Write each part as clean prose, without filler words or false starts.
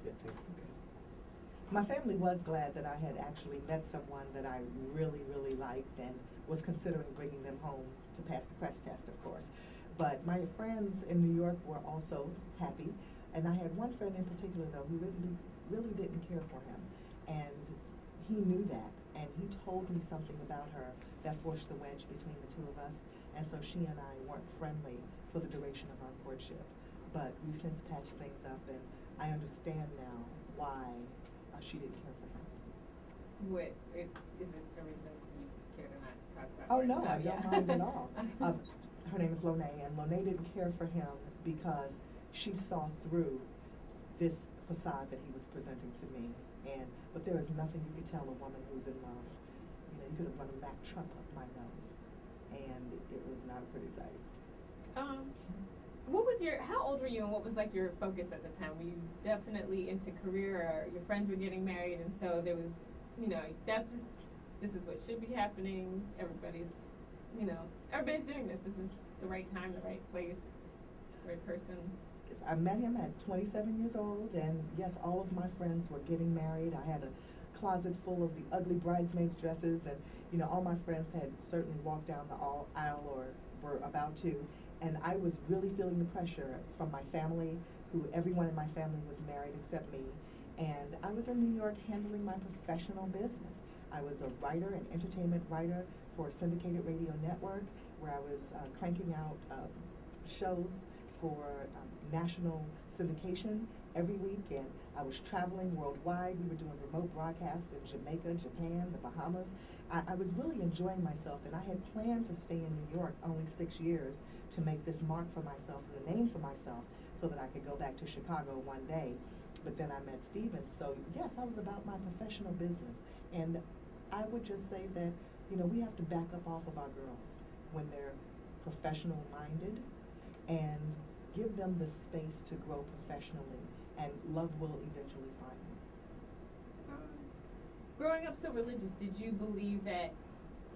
good thing. Okay. My family was glad that I had actually met someone that I really, really liked and was considering bringing them home to pass the press test, of course. But my friends in New York were also happy. And I had one friend in particular, though, who really didn't care for him. And he knew that. And he told me something about her that forced the wedge between the two of us. And so she and I weren't friendly for the duration of our courtship. But we've since patched things up, and I understand now why she didn't care for him. What, is it a reason you care to not talk about Oh, her? no, I yeah. don't mind at all. Her name is Lone, and Lone didn't care for him because she saw through this facade that he was presenting to me. But there is nothing you could tell a woman who's in love. You know, you could have run a Mack truck up my nose, and it was not a pretty sight. What was how old were you, and what was like your focus at the time? Were you definitely into career, or your friends were getting married, and so there was, you know, this is what should be happening. Everybody's doing this. This is the right time, the right place, the right person. I met him at 27 years old, and yes, all of my friends were getting married. I had a closet full of the ugly bridesmaids' dresses, and all my friends had certainly walked down the aisle or were about to, and I was really feeling the pressure from my family, everyone in my family was married except me, and I was in New York handling my professional business. I was a writer, an entertainment writer for a syndicated radio network, where I was cranking out shows for national syndication every week, and I was traveling worldwide. We were doing remote broadcasts in Jamaica, Japan, the Bahamas. I was really enjoying myself, and I had planned to stay in New York only 6 years to make this mark for myself and a name for myself so that I could go back to Chicago one day. But then I met Steven, so yes, I was about my professional business. And I would just say that, we have to back up off of our girls when they're professional-minded and give them the space to grow professionally, and love will eventually find them. Growing up so religious, did you believe that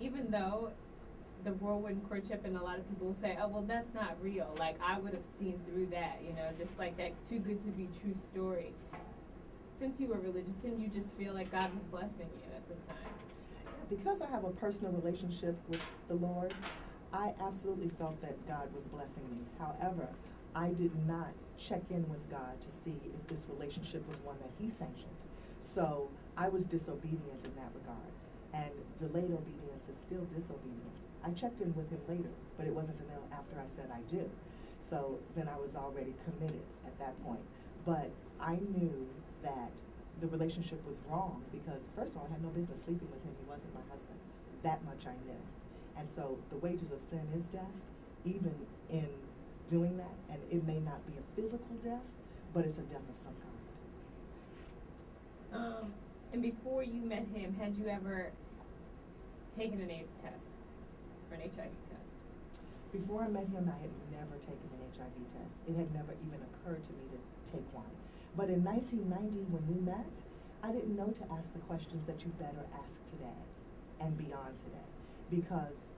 even though the whirlwind courtship, and a lot of people say, oh, well, that's not real, like I would have seen through that, just like that too good to be true story. Since you were religious, didn't you just feel like God was blessing you at the time? Because I have a personal relationship with the Lord, I absolutely felt that God was blessing me. However, I did not check in with God to see if this relationship was one that He sanctioned. So I was disobedient in that regard. And delayed obedience is still disobedience. I checked in with Him later, but it wasn't until after I said I do. So then I was already committed at that point. But I knew that the relationship was wrong because, first of all, I had no business sleeping with him. He wasn't my husband. That much I knew. And so the wages of sin is death, even in doing that. And it may not be a physical death, but it's a death of some kind. And before you met him, had you ever taken an AIDS test or an HIV test? Before I met him, I had never taken an HIV test. It had never even occurred to me to take one. But in 1990, when we met, I didn't know to ask the questions that you better ask today and beyond today, because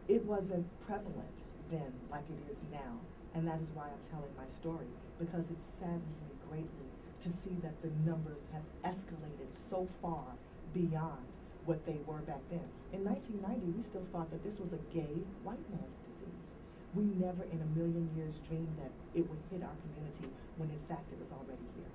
it wasn't prevalent then like it is now. And that is why I'm telling my story, because it saddens me greatly to see that the numbers have escalated so far beyond what they were back then. In 1990, we still thought that this was a gay white man's disease. We never in a million years dreamed that it would hit our community when in fact it was already here.